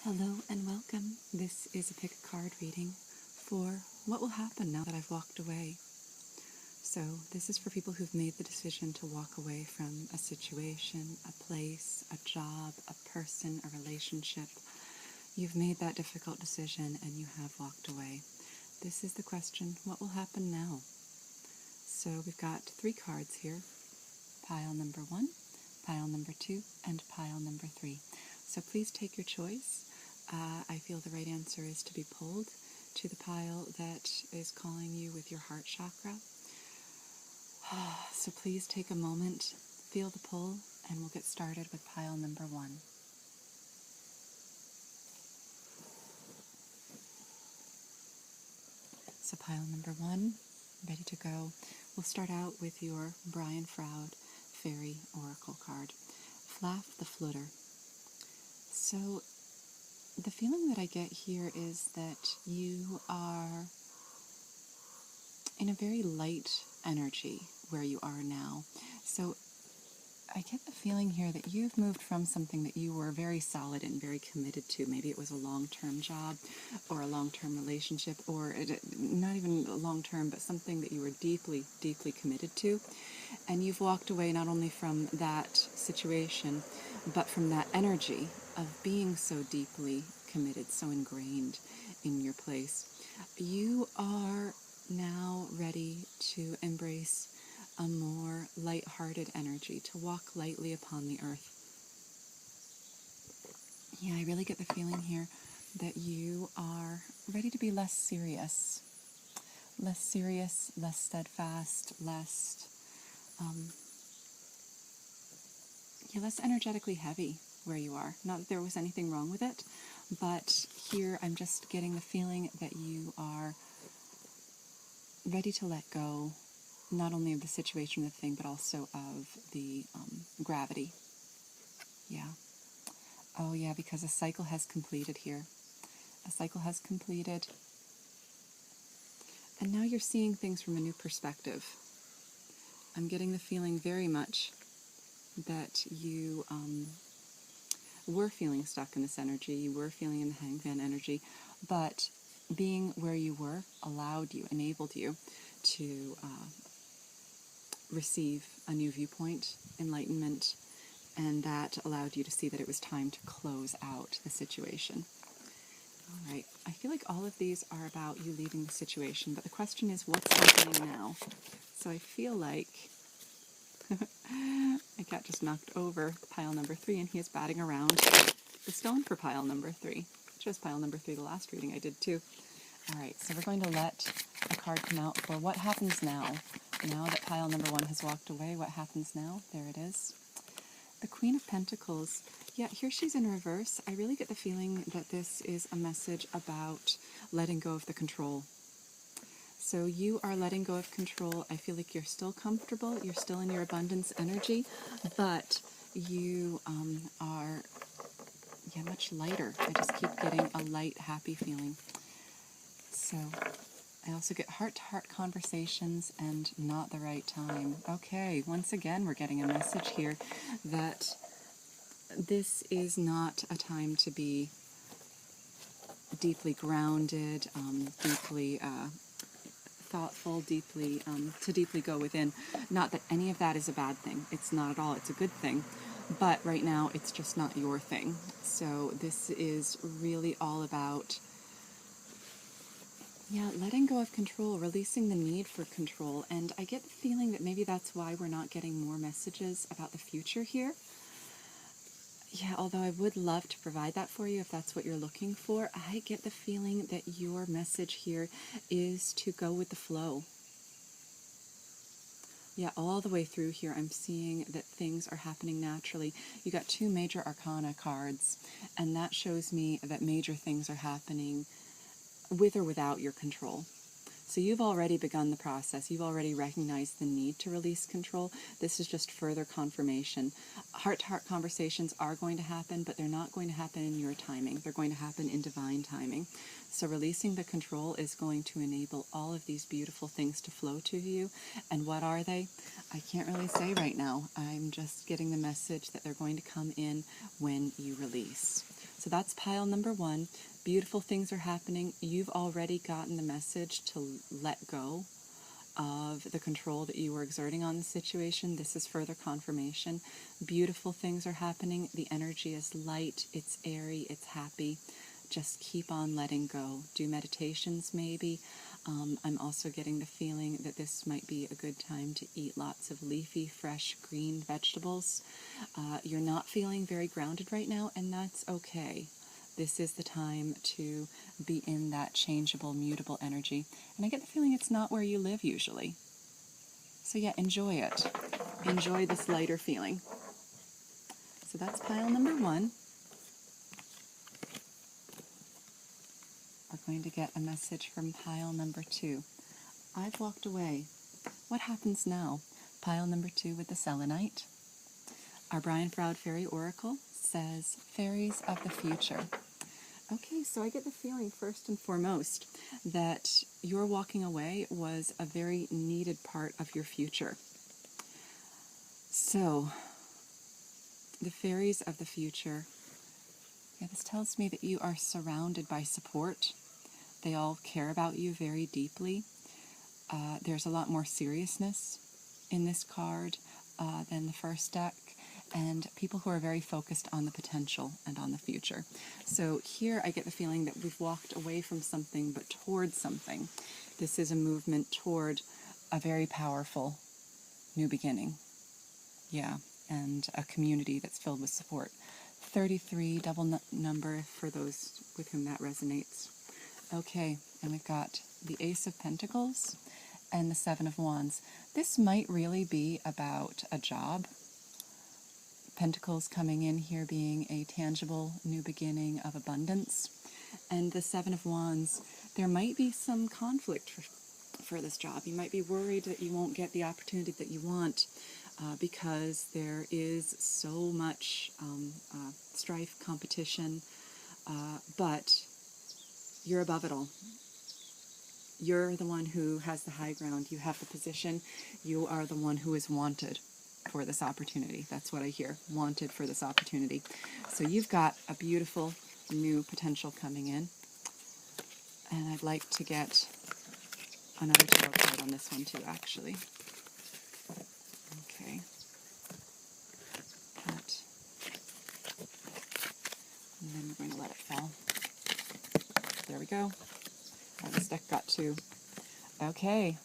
Hello and welcome. This is a pick a card reading for what will happen now that I've walked away. So this is for people who've made the decision to walk away from a situation, a place, a job, a person, a relationship. You've made that difficult decision and you have walked away. This is the question, what will happen now? So we've got 3 cards here. Pile number 1, pile number 2, and pile number 3. So please take your choice. I feel the right answer is to be pulled to the pile that is calling you with your heart chakra. So please take a moment, feel the pull, and we'll get started with pile number 1. So pile number 1, ready to go. We'll start out with your Brian Froud Fairy Oracle card, Flaff the Flutter. So the feeling that I get here is that you are in a very light energy where you are now. So I get the feeling here that you've moved from something that you were very solid and very committed to. Maybe it was a long-term job or a long-term relationship, or not even long-term, but something that you were deeply, deeply committed to. And you've walked away not only from that situation, but from that energy of being so deeply committed, so ingrained in your place. You are now ready to embrace a more light-hearted energy, to walk lightly upon the earth. Yeah, I really get the feeling here that you are ready to be less serious, less steadfast, less energetically heavy where you are. Not that there was anything wrong with it, but here I'm just getting the feeling that you are ready to let go, not only of the situation or the thing, but also of the gravity. Yeah. Oh yeah, because a cycle has completed here. A cycle has completed. And now you're seeing things from a new perspective. I'm getting the feeling very much that you were feeling stuck in this energy, you were feeling in the hangman energy, but being where you were allowed you, enabled you to receive a new viewpoint, enlightenment, and that allowed you to see that it was time to close out the situation. All right, I feel like all of these are about you leaving the situation, but the question is, what's happening now? So I feel like my cat just knocked over pile number 3, and he is batting around the stone for pile number 3. I chose pile number 3 the last reading I did too. All right, so we're going to let a card come out for what happens now. Now that pile number 1 has walked away, what happens now? There it is. The Queen of Pentacles. Yeah, here she's in reverse. I really get the feeling that this is a message about letting go of the control. So you are letting go of control. I feel like you're still comfortable, you're still in your abundance energy, but you are much lighter. I just keep getting a light, happy feeling. So I also get heart-to-heart conversations and not the right time. Okay, once again, we're getting a message here that this is not a time to be deeply grounded, deeply thoughtful, to deeply go within. Not that any of that is a bad thing. It's not at all. It's a good thing. But right now, it's just not your thing. So this is really all about, letting go of control, releasing the need for control. And I get the feeling that maybe that's why we're not getting more messages about the future here. Yeah, although I would love to provide that for you if that's what you're looking for, I get the feeling that your message here is to go with the flow. Yeah, all the way through here, I'm seeing that things are happening naturally. You got 2 major arcana cards, and that shows me that major things are happening with or without your control. So you've already begun the process. You've already recognized the need to release control. This is just further confirmation. Heart-to-heart conversations are going to happen, but they're not going to happen in your timing. They're going to happen in divine timing. So releasing the control is going to enable all of these beautiful things to flow to you. And what are they? I can't really say right now. I'm just getting the message that they're going to come in when you release. So that's pile number 1. Beautiful things are happening. You've already gotten the message to let go of the control that you were exerting on the situation. This is further confirmation. Beautiful things are happening. The energy is light, it's airy, it's happy. Just keep on letting go. Do meditations maybe. I'm also getting the feeling that this might be a good time to eat lots of leafy, fresh, green vegetables. You're not feeling very grounded right now, and that's okay. This is the time to be in that changeable, mutable energy. And I get the feeling it's not where you live usually. So yeah, enjoy it. Enjoy this lighter feeling. So that's pile number 1. We're going to get a message from pile number 2. I've walked away. What happens now? Pile number 2 with the selenite. Our Brian Froud Fairy Oracle says, Fairies of the Future. Okay, so I get the feeling first and foremost that your walking away was a very needed part of your future. So, the fairies of the future, this tells me that you are surrounded by support. They all care about you very deeply. There's a lot more seriousness in this card than the first deck, and people who are very focused on the potential and on the future. So here I get the feeling that we've walked away from something but towards something. This is a movement toward a very powerful new beginning. Yeah, and a community that's filled with support. 33, double number for those with whom that resonates. Okay, and we've got the Ace of Pentacles and the Seven of Wands. This might really be about a job. Pentacles coming in here being a tangible new beginning of abundance. And the Seven of Wands, there might be some conflict for this job. You might be worried that you won't get the opportunity that you want because there is so much strife, competition, but you're above it all. You're the one who has the high ground. You have the position. You are the one who is wanted for this opportunity. That's what I hear. Wanted for this opportunity. So you've got a beautiful new potential coming in. And I'd like to get another tarot card on this one too, actually. Okay. That. And then we're going to let it fall. There we go. Oh, this deck got 2. Okay.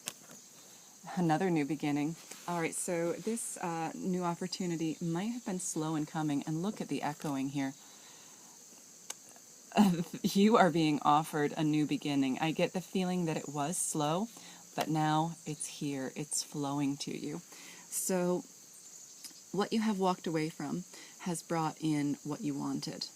Another new beginning. All right, so this new opportunity might have been slow in coming, and look at the echoing here. You are being offered a new beginning. I get the feeling that it was slow, but now it's here. It's flowing to you. So what you have walked away from has brought in what you wanted,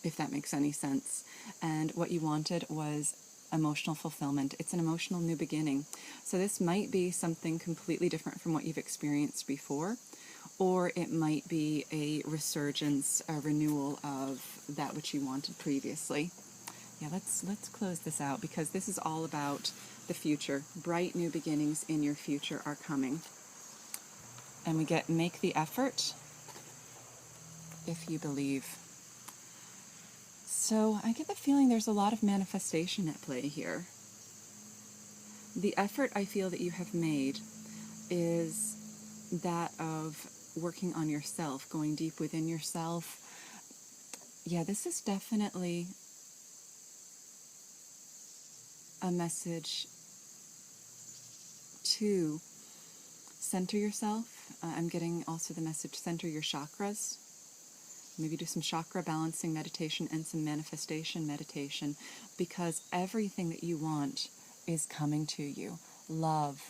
if that makes any sense. And what you wanted was emotional fulfillment. It's an emotional new beginning. So this might be something completely different from what you've experienced before, or it might be a resurgence, a renewal of that which you wanted previously. Yeah, let's close this out, because this is all about the future. Bright new beginnings in your future are coming. And we get make the effort if you believe. So I get the feeling there's a lot of manifestation at play here. The effort I feel that you have made is that of working on yourself, going deep within yourself. Yeah, this is definitely a message to center yourself. I'm getting also the message, center your chakras. Maybe do some chakra balancing meditation and some manifestation meditation, because everything that you want is coming to you. Love,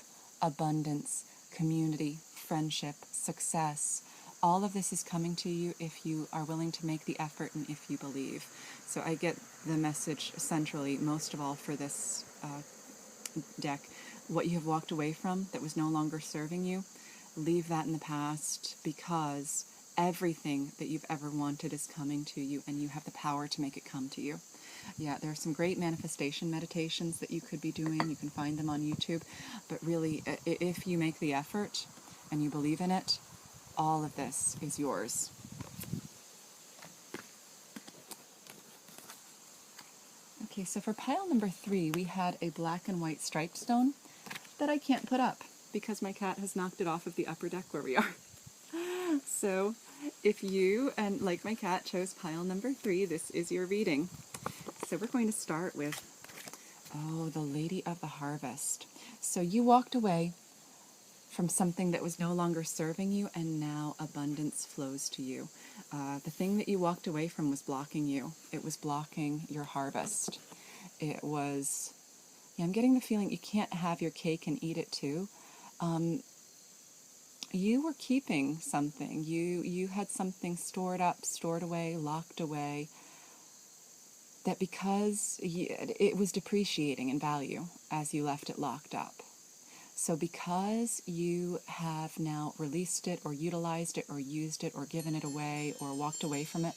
abundance, community, friendship, success. All of this is coming to you if you are willing to make the effort and if you believe. So I get the message centrally, most of all for this deck, what you have walked away from that was no longer serving you, leave that in the past, because everything that you've ever wanted is coming to you, and you have the power to make it come to you. Yeah, there are some great manifestation meditations that you could be doing. You can find them on YouTube. But really, if you make the effort and you believe in it, all of this is yours. Okay, so for pile number 3, we had a black and white striped stone that I can't put up because my cat has knocked it off of the upper deck where we are. So if you, and like my cat, chose pile number 3, this is your reading. So we're going to start with, oh, the Lady of the Harvest. So you walked away from something that was no longer serving you, and now abundance flows to you. The thing that you walked away from was blocking you. It was blocking your harvest. It was, yeah, I'm getting the feeling you can't have your cake and eat it too. You were keeping something. You had something stored up, stored away, locked away, that because it was depreciating in value as you left it locked up. So because you have now released it or utilized it or used it or given it away or walked away from it,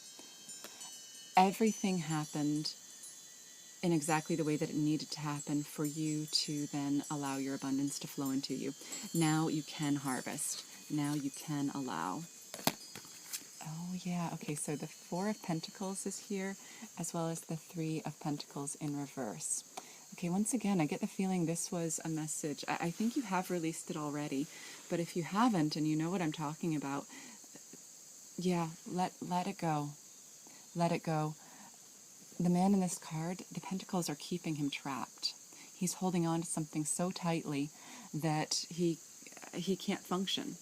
everything happened in exactly the way that it needed to happen for you to then allow your abundance to flow into you. Now you can harvest. Now you can allow. Oh yeah, okay, so the 4 of Pentacles is here, as well as the 3 of Pentacles in reverse. Okay, once again, I get the feeling this was a message. I think you have released it already, but if you haven't and you know what I'm talking about, yeah, let it go. Let it go. The man in this card, the Pentacles are keeping him trapped. He's holding on to something so tightly that he can't function.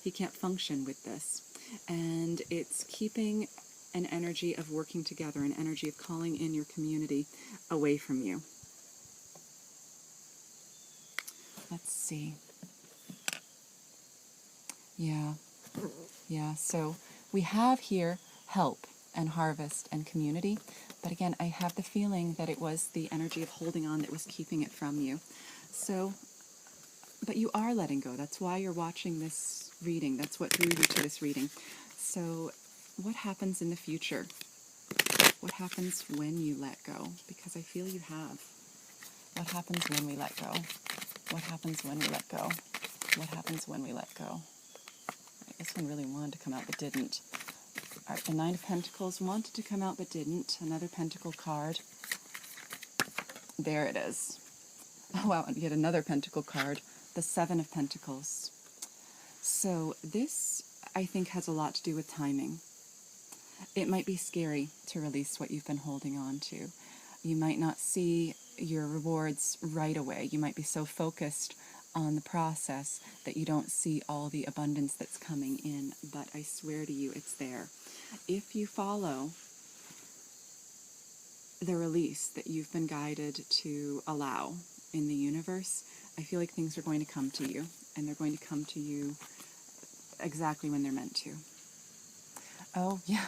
He can't function with this. And it's keeping an energy of working together, an energy of calling in your community away from you. Let's see. Yeah. So we have here help and harvest and community. But again, I have the feeling that it was the energy of holding on that was keeping it from you. So, but you are letting go. That's why you're watching this reading. That's what drew you to this reading. So what happens in the future? What happens when you let go? Because I feel you have. What happens when we let go? What happens when we let go? What happens when we let go? Right, this one really wanted to come out but didn't. All right, the 9 of Pentacles wanted to come out but didn't. Another Pentacle card. There it is. Oh wow, and yet another Pentacle card. The 7 of Pentacles. So this, I think, has a lot to do with timing. It might be scary to release what you've been holding on to. You might not see your rewards right away. You might be so focused on the process that you don't see all the abundance that's coming in, but I swear to you, it's there. If you follow the release that you've been guided to allow in the universe, I feel like things are going to come to you, and they're going to come to you exactly when they're meant to. Oh, yeah.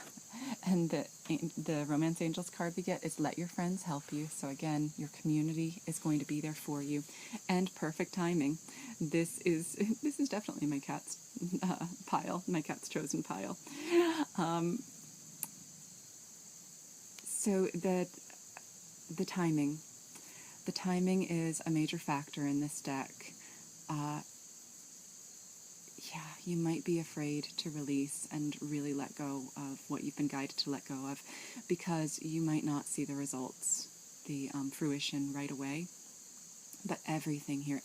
And the Romance Angels card we get is let your friends help you. So again, your community is going to be there for you. And perfect timing. This is definitely my cat's pile, my cat's chosen pile. So the timing. The timing is a major factor in this deck. Yeah, you might be afraid to release and really let go of what you've been guided to let go of because you might not see the results, the fruition right away. But everything here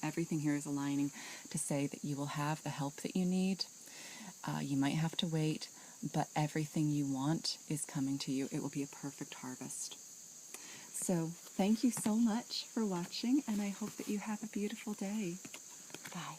is aligning to say that you will have the help that you need. You might have to wait, but everything you want is coming to you. It will be a perfect harvest. So thank you so much for watching, and I hope that you have a beautiful day. Bye.